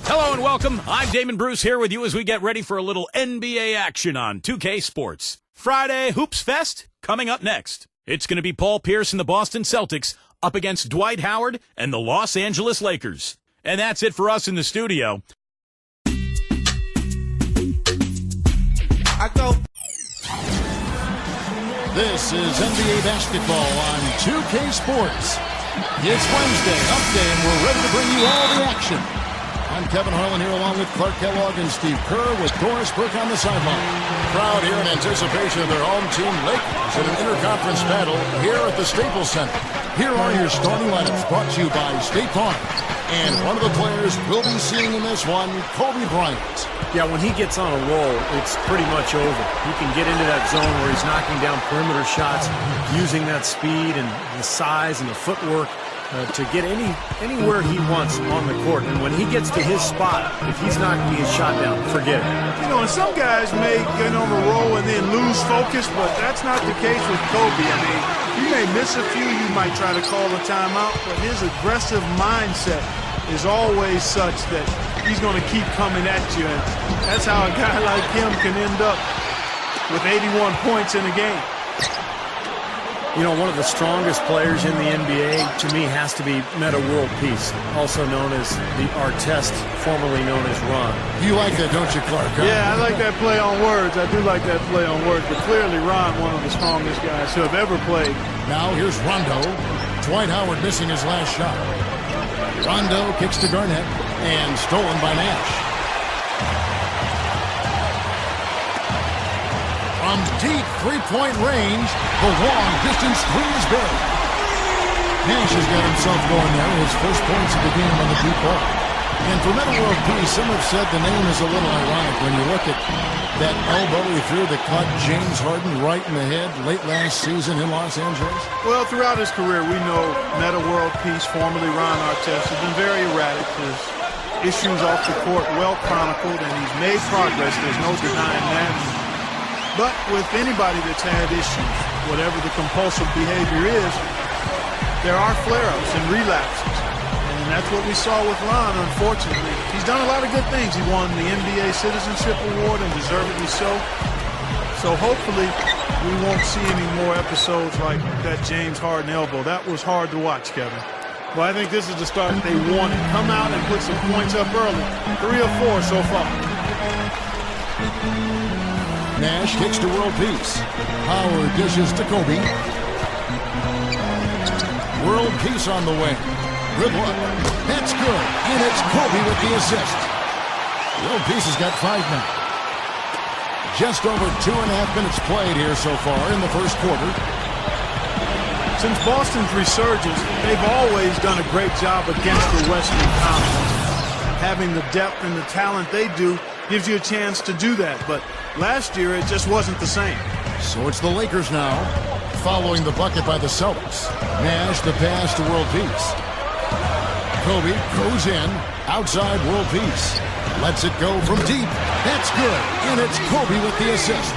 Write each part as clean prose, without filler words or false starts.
Hello and welcome. I'm Damon Bruce here with you as we get ready for a little NBA action on 2K Sports. Friday Hoops Fest coming up next. It's going to be Paul Pierce and the Boston Celtics up against Dwight Howard and the Los Angeles Lakers. And that's it for us in the studio. This is NBA basketball on 2K Sports. It's Wednesday, up day, and we're ready to bring you all the action. I'm Kevin Harlan here along with Clark Kellogg and Steve Kerr with Doris Burke on the sideline. Crowd here in anticipation of their home team Lakers in an interconference battle here at the Staples Center. Here are your starting lineups brought to you by State Farm. And one of the players we'll be seeing in this one, Kobe Bryant. Yeah, when he gets on a roll, it's pretty much over. He can get into that zone where he's knocking down perimeter shots, using that speed and the size and the footwork to get anywhere he wants on the court. And when he gets to his spot, if he's knocking his shot down, forget it. You know, and some guys may get on a roll and then lose focus, but that's not the case with Kobe. I mean, you may miss a few, you might try to call a timeout, but his aggressive mindset is always such that he's going to keep coming at you. And that's how a guy like him can end up with 81 points in a game. You know, one of the strongest players in the NBA, to me, has to be Meta World Peace, also known as the Artest, formerly known as Ron. You like that, don't you, Clark? Huh? Yeah, I like that play on words. I do like that play on words. But clearly, Ron, one of the strongest guys who have ever played. Now here's Rondo. Dwight Howard missing his last shot. Rondo kicks to Garnett and stolen by Nash. From deep three-point range, the long-distance three is good. Nash has got himself going there. His first points of the game on the deep ball. And for Meta World Peace, some have said the name is a little ironic when you look at that elbow he threw that caught James Harden right in the head late last season in Los Angeles. Well, throughout his career, we know Meta World Peace, formerly Ron Artest, has been very erratic. His issues off the court well chronicled, and he's made progress. There's no denying that. But with anybody that's had issues, whatever the compulsive behavior is, there are flare-ups and relapses. And that's what we saw with Ron, unfortunately. He's done a lot of good things. He won the NBA Citizenship Award, and deservedly so. So hopefully we won't see any more episodes like that James Harden elbow. That was hard to watch, Kevin. Well, I think this is the start they wanted. Come out and put some points up early. 3 or 4 so far. Nash kicks to World Peace. Howard dishes to Kobe. World Peace on the way. Good luck. That's good. And it's Kobe with the assist. World Peace has got 5 now. Just over 2.5 minutes played here so far in the first quarter. Since Boston's resurgence, they've always done a great job against the Western Conference. Having the depth and the talent they do gives you a chance to do that. But last year, it just wasn't the same. So it's the Lakers now, following the bucket by the Celtics. Nash the pass to World Peace. Kobe goes in, outside World Peace. Lets it go from deep. That's good, and it's Kobe with the assist.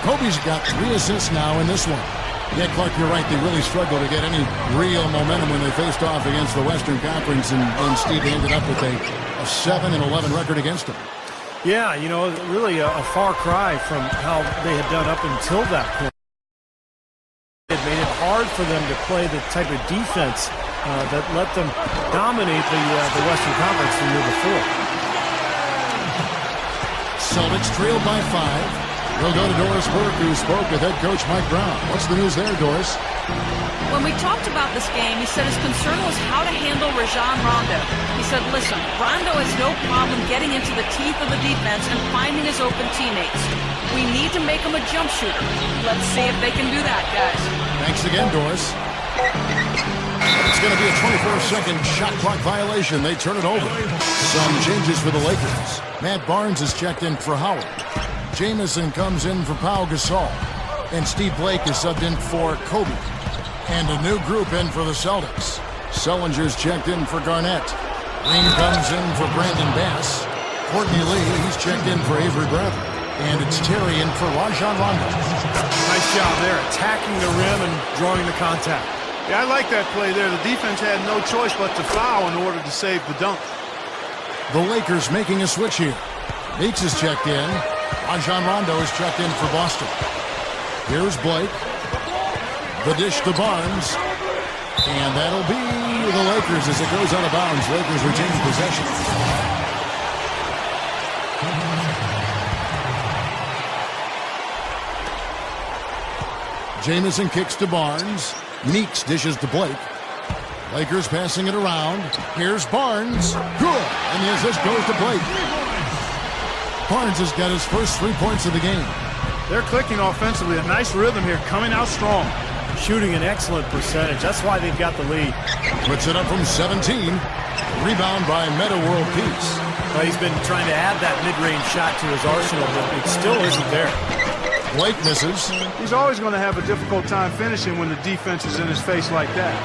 Kobe's got 3 assists now in this one. Yeah, Clark, you're right. They really struggled to get any real momentum when they faced off against the Western Conference, and Steve ended up with a 7-11 record against them. Yeah, you know, really a far cry from how they had done up until that point. It made it hard for them to play the type of defense that let them dominate the Western Conference the year before. Celtics trailed by 5. We'll go to Doris Burke, who spoke with head coach Mike Brown. What's the news there, Doris? When we talked about this game, he said his concern was how to handle Rajon Rondo. He said, listen, Rondo has no problem getting into the teeth of the defense and finding his open teammates. We need to make him a jump shooter. Let's see if they can do that, guys. Thanks again, Doris. It's going to be a 24-second shot clock violation. They turn it over. Some changes for the Lakers. Matt Barnes is checked in for Howard. Jamison comes in for Pau Gasol. And Steve Blake is subbed in for Kobe. And a new group in for the Celtics. Sellinger's checked in for Garnett. Green comes in for Brandon Bass. Courtney Lee, he's checked in for Avery Bradley. And it's Terry in for Rajon Rondo. Nice job there, attacking the rim and drawing the contact. Yeah, I like that play there. The defense had no choice but to foul in order to save the dunk. The Lakers making a switch here. Meeks is checked in. Rajon Rondo is checked in for Boston. Here's Blake. The dish to Barnes. And that'll be the Lakers as it goes out of bounds. Lakers retaining possession. Jamison kicks to Barnes. Meeks dishes to Blake. Lakers passing it around. Here's Barnes. Good. And the assist goes to Blake. Barnes has got his first 3 points of the game. They're clicking offensively. A nice rhythm here, coming out strong. Shooting an excellent percentage. That's why they've got the lead. Puts it up from 17. Rebound by Meta World Peace. Well, he's been trying to add that mid-range shot to his arsenal, but it still isn't there. Blake misses. He's always going to have a difficult time finishing when the defense is in his face like that.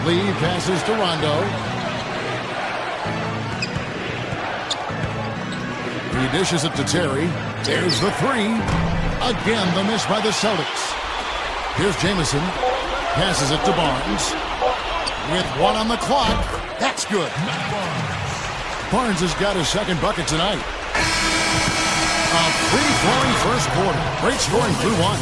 Lee passes to Rondo. He dishes it to Terry. There's the three. Again, the miss by the Celtics. Here's Jamison. Passes it to Barnes. With 1 on the clock. That's good. Barnes has got his second bucket tonight. A free-flowing first quarter. Great scoring through 1.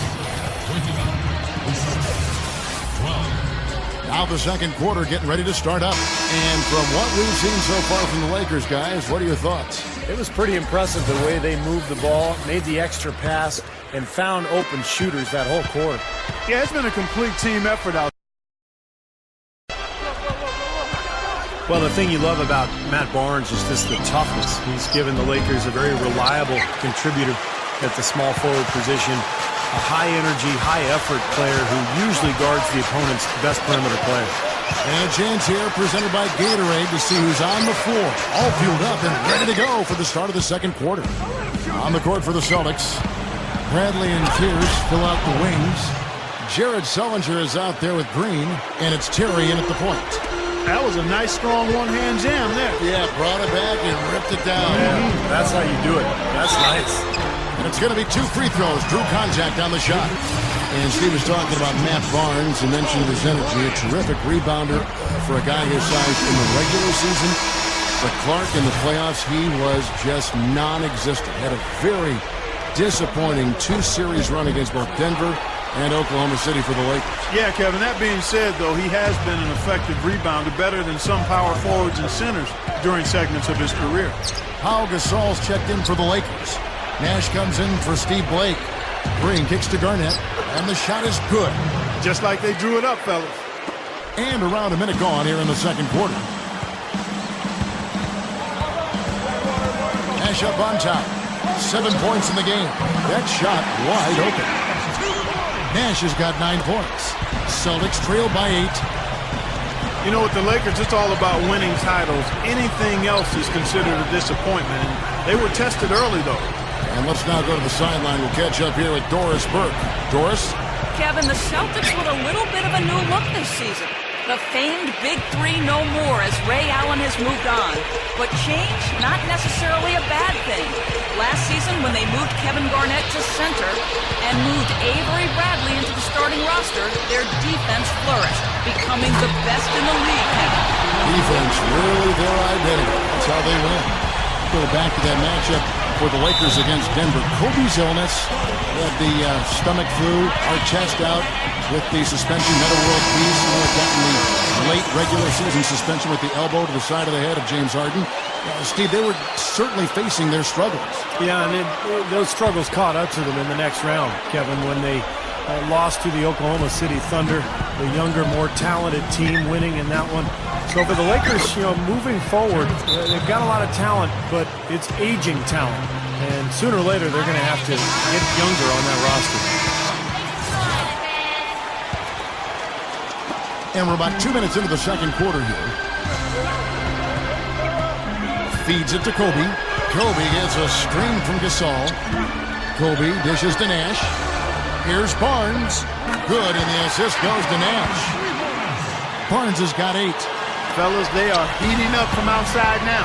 Now the second quarter getting ready to start up. And from what we've seen so far from the Lakers, guys, what are your thoughts? It was pretty impressive the way they moved the ball, made the extra pass, and found open shooters that whole quarter. Yeah, it's been a complete team effort out. Well, the thing you love about Matt Barnes is just the toughness. He's given the Lakers a very reliable contributor at the small forward position, a high-energy, high-effort player who usually guards the opponent's best perimeter player. And a chance here presented by Gatorade to see who's on the floor, all fueled up and ready to go for the start of the second quarter. On the court for the Celtics, Bradley and Pierce fill out the wings. Jared Sellinger is out there with Green, and it's Terry in at the point. That was a nice, strong one-hand jam there. Yeah, brought it back and ripped it down. Yeah, that's how you do it. That's nice. And it's going to be 2 free throws. Drew contact on the shot. And Steve was talking about Matt Barnes. He mentioned his energy. A terrific rebounder for a guy his size in the regular season. But Clark in the playoffs, he was just non-existent. Had a very disappointing 2-series run against both Denver and Oklahoma City for the Lakers. Yeah, Kevin, that being said, though, he has been an effective rebounder, better than some power forwards and centers during segments of his career. Pau Gasol's checked in for the Lakers. Nash comes in for Steve Blake. Green kicks to Garnett, and the shot is good. Just like they drew it up, fellas. And around a minute gone here in the second quarter. Nash up on top. 7 points in the game. That shot wide open. Nash has got 9 points. Celtics trail by 8. You know, with the Lakers, it's all about winning titles. Anything else is considered a disappointment. And they were tested early, though. And let's now go to the sideline. We'll catch up here with Doris Burke. Doris? Kevin, the Celtics with a little bit of a new look this season. The famed Big Three no more as Ray Allen has moved on. But change, not necessarily a bad thing. Last season, when they moved Kevin Garnett to center and moved Avery Bradley into the starting roster, their defense flourished, becoming the best in the league, Kevin. Defense, really their identity. That's how they win. Go back to that matchup for the Lakers against Denver. Kobe's illness, had the stomach flu, our chest out with the suspension. Meta World Peace, got in the late regular season suspension with the elbow to the side of the head of James Harden. Steve, they were certainly facing their struggles. Yeah, and those struggles caught up to them in the next round, Kevin, when they lost to the Oklahoma City Thunder, the younger, more talented team winning in that one. So for the Lakers, moving forward, they've got a lot of talent, but it's aging talent. And sooner or later, they're going to have to get younger on that roster. And we're about 2 minutes into the second quarter here. Feeds it to Kobe. Kobe gets a screen from Gasol. Kobe dishes to Nash. Here's Barnes. Good, and the assist goes to Nash. Barnes has got 8. Fellas, they are heating up from outside now.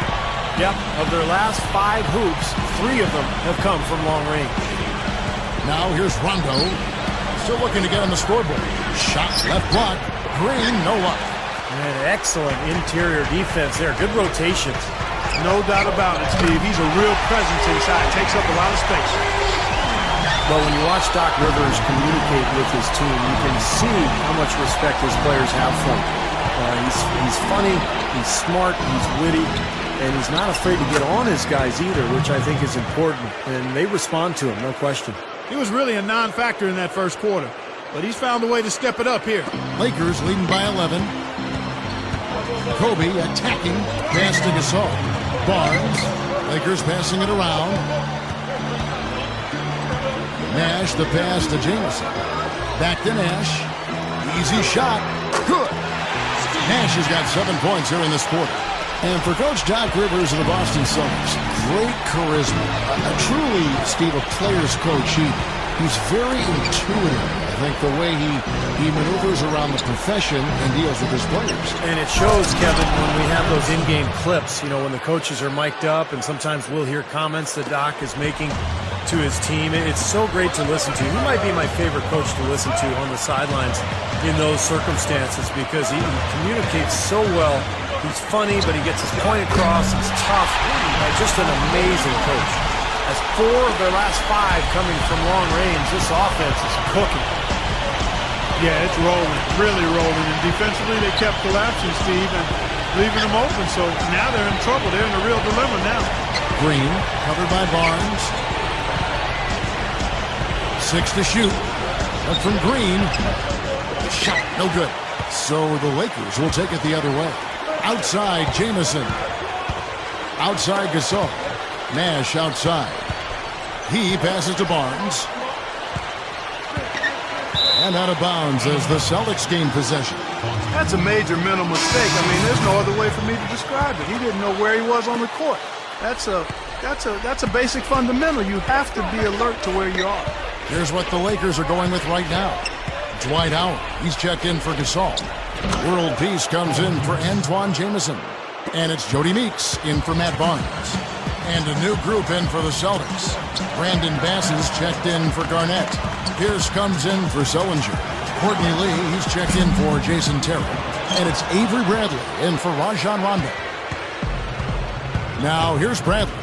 Yep, of their last 5 hoops, 3 of them have come from long range. Now here's Rondo. Still looking to get on the scoreboard. Shot left block. Green, no luck. And excellent interior defense there. Good rotations. No doubt about it, Steve. He's a real presence inside. Takes up a lot of space. But when you watch Doc Rivers communicate with his team, you can see how much respect his players have for him. He's funny, he's smart, he's witty, and he's not afraid to get on his guys either, which I think is important. And they respond to him, no question. He was really a non-factor in that first quarter, but he's found a way to step it up here. Lakers leading by 11. Kobe attacking. Pass to Gasol. Barnes. Lakers passing it around. Nash, the pass to Jameson. Back to Nash. Easy shot. Good. Nash has got 7 points here in this quarter. And for Coach Doc Rivers of the Boston Celtics, great charisma. Truly, Steve, a player's coach. He's very intuitive. I think the way he maneuvers around the profession and deals with his players. And it shows, Kevin, when we have those in-game clips, when the coaches are mic'd up, and sometimes we'll hear comments that Doc is making to his team. It's so great to listen to. He might be my favorite coach to listen to on the sidelines in those circumstances because he communicates so well. He's funny, but he gets his point across. He's tough. Just an amazing coach. As 4 of their last 5 coming from long range, this offense is cooking. Yeah, it's rolling, really rolling. And defensively, they kept collapsing, Steve, and leaving them open. So now they're in trouble. They're in a real dilemma now. Green, covered by Barnes. 6 to shoot. Up from Green. Shot, no good. So the Lakers will take it the other way. Outside, Jameson. Outside, Gasol. Nash outside. He passes to Barnes. And out of bounds as the Celtics gain possession. That's a major mental mistake. I mean, there's no other way for me to describe it. He didn't know where he was on the court. That's a basic fundamental. You have to be alert to where you are. Here's what the Lakers are going with right now. Dwight Howard. He's checked in for Gasol. World Peace comes in for Antoine Jameson. And it's Jody Meeks in for Matt Barnes. And a new group in for the Celtics. Brandon Bass is checked in for Garnett. Pierce comes in for Sullinger. Courtney Lee, he's checked in for Jason Terrell. And it's Avery Bradley in for Rajon Rondo. Now here's Bradley.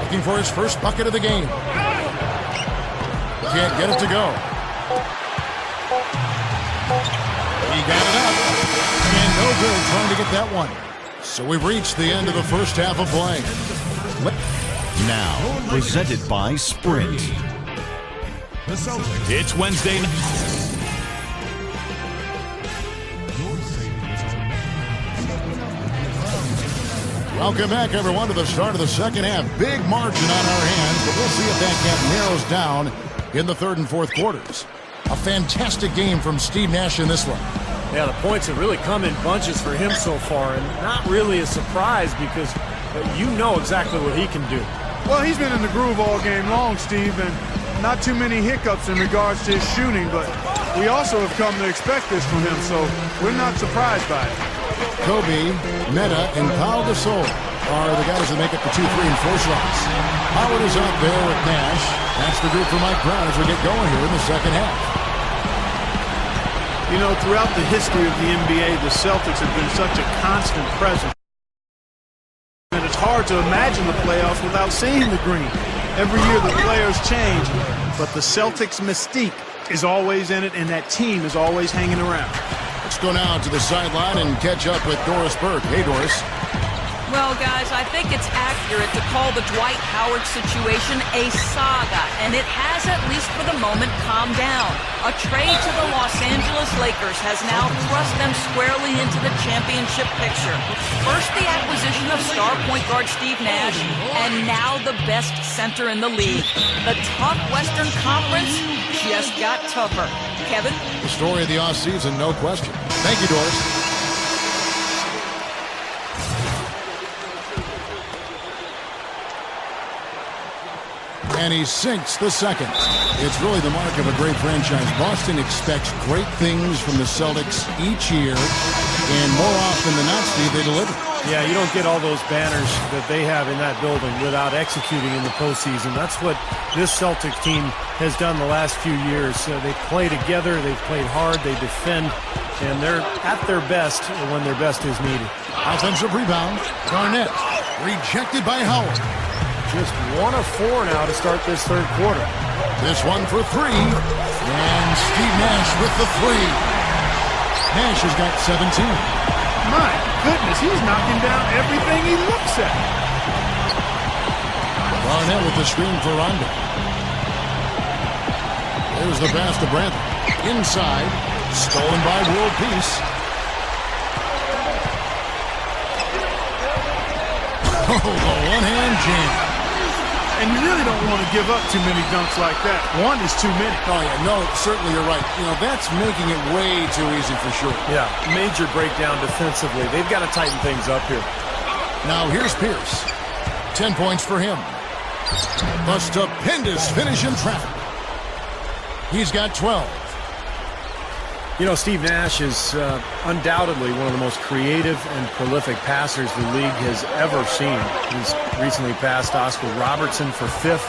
Looking for his first bucket of the game. Can't get it to go. He got it up. And no good trying to get that one. So we've reached the end of the first half of play. Now, presented by Sprint. It's Wednesday night. Welcome back, everyone, to the start of the second half. Big margin on our hands, but we'll see if that gap narrows down in the third and fourth quarters. A fantastic game from Steve Nash in this one. Yeah, the points have really come in bunches for him so far, and not really a surprise because you know exactly what he can do. Well, he's been in the groove all game long, Steve, and not too many hiccups in regards to his shooting, but we also have come to expect this from him, so we're not surprised by it. Kobe, Meta, and Pau Gasol are the guys that make up the 2, 3, and 4 slots. Howard is out there with Nash. That's the group for Mike Brown as we get going here in the second half. You know, throughout the history of the NBA, the Celtics have been such a constant presence. And it's hard to imagine the playoffs without seeing the green. Every year the players change, but the Celtics mystique is always in it, and that team is always hanging around. Let's go now to the sideline and catch up with Doris Burke. Hey, Doris. Well, guys, I think it's accurate to call the Dwight Howard situation a saga, and it has, at least for the moment, calmed down. A trade to the Los Angeles Lakers has now thrust them squarely into the championship picture. First, the acquisition of star point guard Steve Nash, and now the best center in the league. The tough Western Conference just got tougher. Kevin? The story of the offseason, no question. Thank you, Doris. And he sinks the second. It's really the mark of a great franchise. Boston expects great things from the Celtics each year, and more often than not, Steve, they deliver. Yeah, you don't get all those banners that they have in that building without executing in the postseason. That's what this Celtics team has done the last few years. They play together, they've played hard, they defend, and they're at their best when their best is needed. Offensive rebound. Garnett rejected by Howard. Just 1 of 4 now to start this third quarter. This one for three. And Steve Nash with the three. Nash has got 17. My goodness, he's knocking down everything he looks at. Garnett with the screen for Rondo. There's the pass to Bradley. Inside. Stolen by World Peace. Oh, the one-hand jam. And you really don't want to give up too many dunks like that. One is too many. Oh, yeah, no, certainly you're right. You know, that's making it way too easy for sure. Yeah, major breakdown defensively. They've got to tighten things up here. Now here's Pierce. 10 points for him. A stupendous finish in traffic. He's got 12. You know, Steve Nash is undoubtedly one of the most creative and prolific passers the league has ever seen. He's recently passed Oscar Robertson for 5th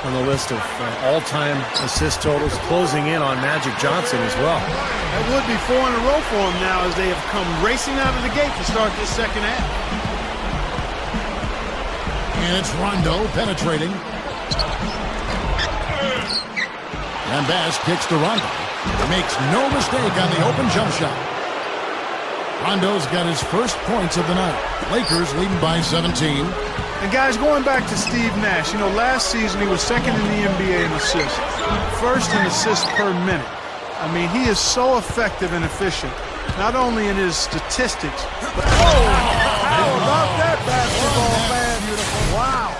on the list of all-time assist totals, closing in on Magic Johnson as well. That would be 4 in a row for him now as they have come racing out of the gate to start this second half. And it's Rondo penetrating. And Bass kicks to Rondo. Makes no mistake on the open jump shot. Rondo's got his first points of the night. Lakers leading by 17. And guys, going back to Steve Nash, you know, last season he was second in the NBA in assists, first in assists per minute. I mean, he is so effective and efficient, not only in his statistics, but how about that basketball, man? Wow.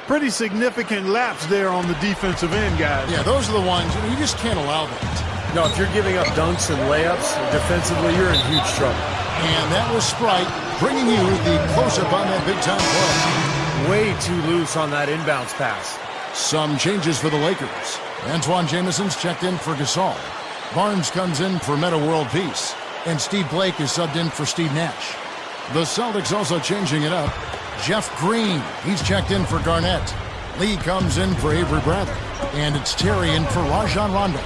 Pretty significant laps there on the defensive end, guys. Yeah, those are the ones, you just can't allow that. No, if you're giving up dunks and layups defensively, you're in huge trouble. And that was Sprite bringing you the close-up on that big-time play. Way too loose on that inbounds pass. Some changes for the Lakers. Antoine Jameson's checked in for Gasol. Barnes comes in for Meta World Peace. And Steve Blake is subbed in for Steve Nash. The Celtics also changing it up. Jeff Green, he's checked in for Garnett. Lee comes in for Avery Bradley. And it's Terry in for Rajon Rondo.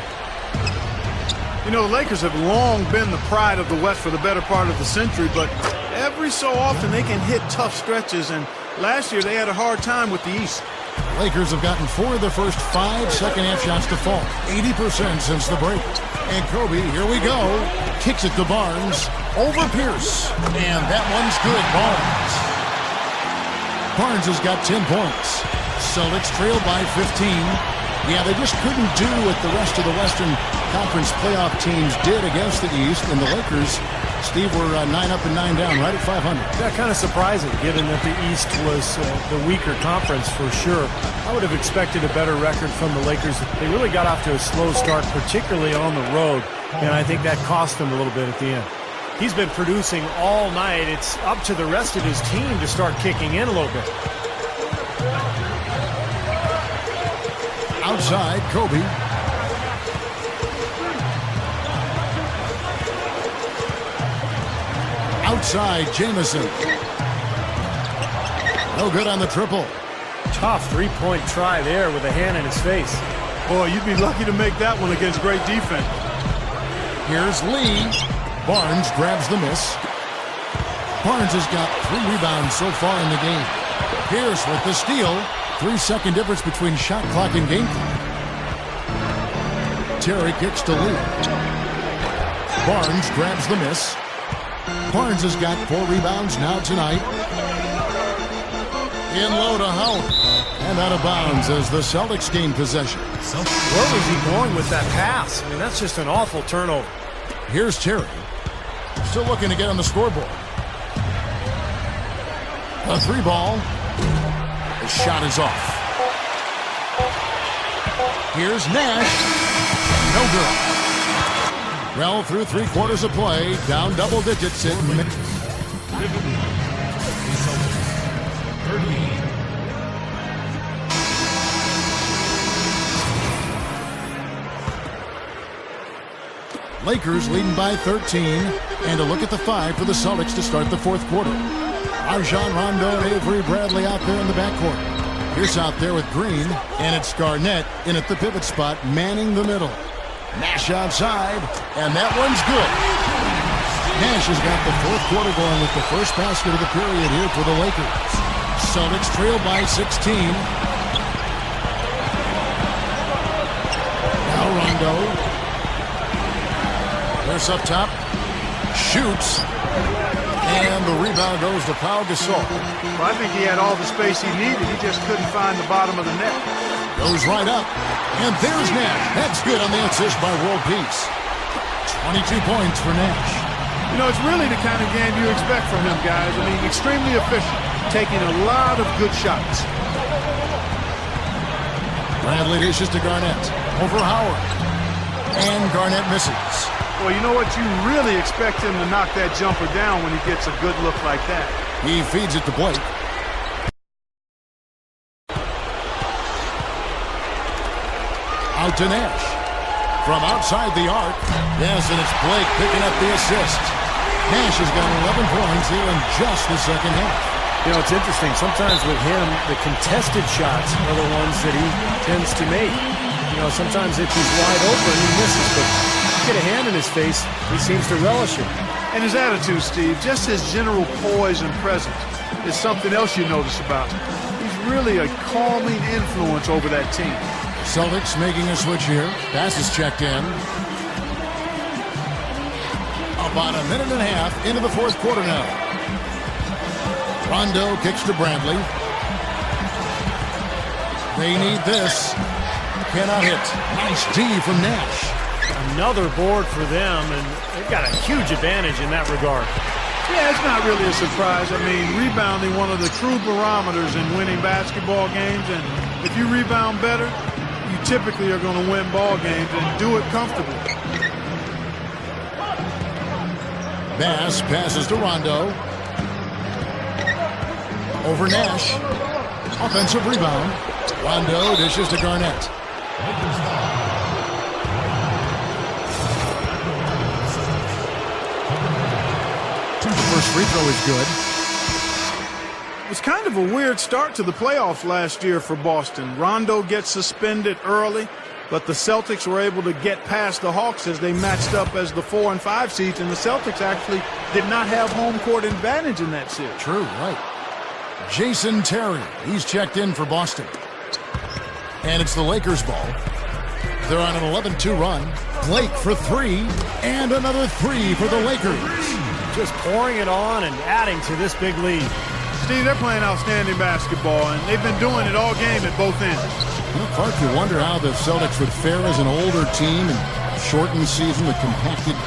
You know, the Lakers have long been the pride of the West for the better part of the century, but every so often they can hit tough stretches, and last year they had a hard time with the East. The Lakers have gotten 4 of their first 5 second-half shots to fall. 80% since the break. And Kobe, here we go, kicks it to Barnes, over Pierce. And that one's good, Barnes. Barnes has got 10 points. Celtics trailed by 15. Yeah, they just couldn't do what the rest of the Western Conference playoff teams did against the East. And the Lakers, Steve, were 9 up and 9 down, right at 500. Yeah, kind of surprising, given that the East was the weaker conference for sure. I would have expected a better record from the Lakers. They really got off to a slow start, particularly on the road, and I think that cost them a little bit at the end. He's been producing all night. It's up to the rest of his team to start kicking in a little bit. Outside, Kobe. Outside, Jameson. No good on the triple. Tough three-point try there with a hand in his face. Boy, you'd be lucky to make that one against great defense. Here's Lee. Barnes grabs the miss. Barnes has got 3 rebounds so far in the game. Pierce with the steal. 3-second difference between shot clock and game clock. Terry kicks to Lee. Barnes grabs the miss. Barnes has got 4 rebounds now tonight. In low to Howard. And out of bounds as the Celtics gain possession. Where was he going with that pass? I mean, that's just an awful turnover. Here's Terry. Still looking to get on the scoreboard. A 3 ball. The shot is off. Here's Nash. No good. Well, through 3 quarters of play, down double digits in Lakers leading by 13, and a look at the 5 for the Celtics to start the 4th quarter. Rajon Rondo and Avery Bradley out there in the backcourt. Pierce out there with Green, and it's Garnett in at the pivot spot, manning the middle. Nash outside, and that one's good. Nash has got the 4th quarter going with the first basket of the period here for the Lakers. Celtics trail by 16. Now Rondo. There's up top. Shoots. And the rebound goes to Pau Gasol. Well, I think he had all the space he needed. He just couldn't find the bottom of the net. Goes right up. And there's Nash. That's good on the assist by World Peace. 22 points for Nash. You know, it's really the kind of game you expect from him, guys. I mean, extremely efficient, taking a lot of good shots. Bradley dishes to Garnett. Over Howard. And Garnett misses. Well, you know what? You really expect him to knock that jumper down when he gets a good look like that. He feeds it to Blake. Out to Nash. From outside the arc. Yes, and it's Blake picking up the assist. Nash has got 11 points here in just the second half. You know, it's interesting. Sometimes with him, the contested shots are the ones that he tends to make. You know, sometimes if he's wide open, he misses, but get a hand in his face, he seems to relish it. And his attitude, Steve, just his general poise and presence is something else you notice about him. He's really a calming influence over that team. Celtics making a switch here. Pass is checked in. About a minute and a half into the 4th quarter now. Rondo kicks to Bradley. They need this. Cannot hit. Nice D from Nash. Another board for them, and they've got a huge advantage in that regard. Yeah, it's not really a surprise. I mean, rebounding one of the true barometers in winning basketball games, and if you rebound better, you typically are going to win ball games and do it comfortably. Bass passes to Rondo. Over Nash. Offensive rebound. Rondo dishes to Garnett. First free throw is good. It was kind of a weird start to the playoffs last year for Boston. Rondo gets suspended early, but the Celtics were able to get past the Hawks as they matched up as the 4 and 5 seeds, and the Celtics actually did not have home court advantage in that series. True, right. Jason Terry, he's checked in for Boston. And it's the Lakers ball. They're on an 11-2 run. Blake for 3, and another 3 for the Lakers. Just pouring it on and adding to this big lead. Steve, they're playing outstanding basketball, and they've been doing it all game at both ends. You know, Clark, you wonder how the Celtics would fare as an older team and shortened season, the compacted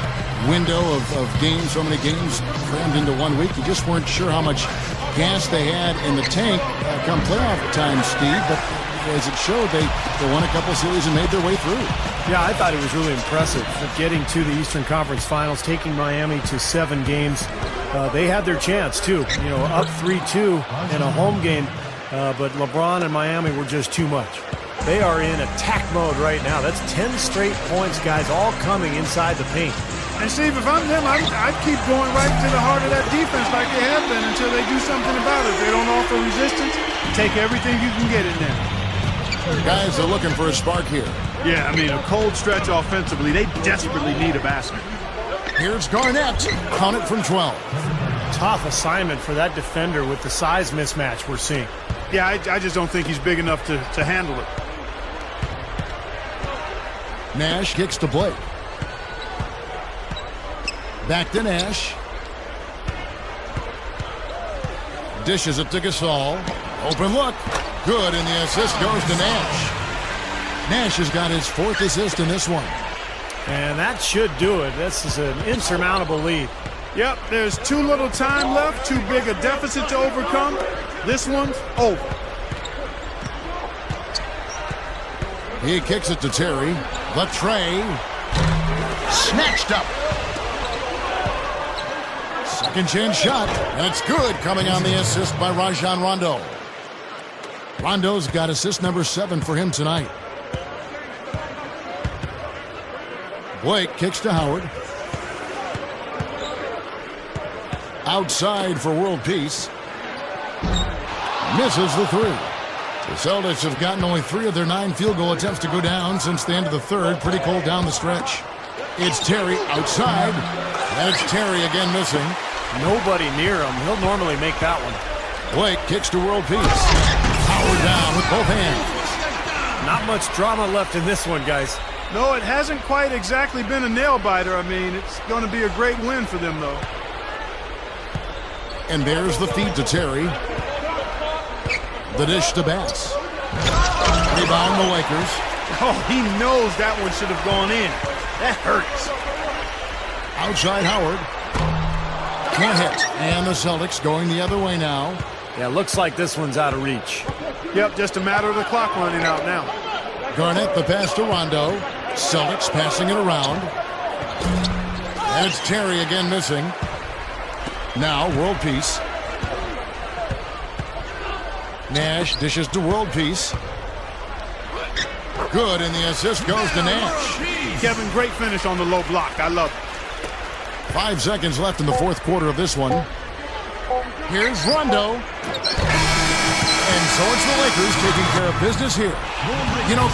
window of games, so many games crammed into 1 week. You just weren't sure how much gas they had in the tank come playoff time, Steve, but as it showed, they won a couple series and made their way through. Yeah, I thought it was really impressive getting to the Eastern Conference Finals, taking Miami to 7 games. They had their chance, too, you know, up 3-2 in a home game, but LeBron and Miami were just too much. They are in attack mode right now. That's 10 straight points, guys, all coming inside the paint. And, Steve, if I'm them, I'd keep going right to the heart of that defense like they have been until they do something about it. If they don't offer resistance, take everything you can get in there. Guys are looking for a spark here. Yeah, I mean, a cold stretch offensively. They desperately need a basket. Here's Garnett. Count it from 12. Tough assignment for that defender with the size mismatch we're seeing. Yeah, I just don't think he's big enough to handle it. Nash kicks to Blake. Back to Nash. Dishes it to Gasol. Open look. Good, and the assist goes to Nash. Nash has got his 4th assist in this one. And that should do it. This is an insurmountable lead. Yep, there's too little time left, too big a deficit to overcome. This one's over. He kicks it to Terry. The tray. Snatched up. Second chance shot, and it's good, coming on the assist by Rajon Rondo. Rondo's got assist number 7 for him tonight. Blake kicks to Howard. Outside for world peace. Misses the 3. The Celtics have gotten only 3 of their 9 field goal attempts to go down since the end of the 3rd. Pretty cold down the stretch. It's Terry outside. And it's Terry again missing. Nobody near him. He'll normally make that one. Blake kicks to world peace. Howard down with both hands. Not much drama left in this one, guys. No, it hasn't quite exactly been a nail-biter. I mean, it's going to be a great win for them, though. And there's the feed to Terry. The dish to Bass. Rebound the Lakers. Oh, he knows that one should have gone in. That hurts. Outside Howard. Can't hit. And the Celtics going the other way now. Yeah, looks like this one's out of reach. Yep, just a matter of the clock running out now. Garnett the pass to Rondo. Celtics passing it around. And it's Terry again missing. Now world peace. Nash dishes to world peace. Good, and the assist goes to Nash. Kevin, great finish on the low block. I love it. 5 seconds left in the 4th quarter of this one. Here's Rondo. And so it's the Lakers taking care of business here. You know,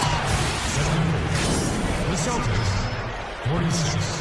The Celtics, 46.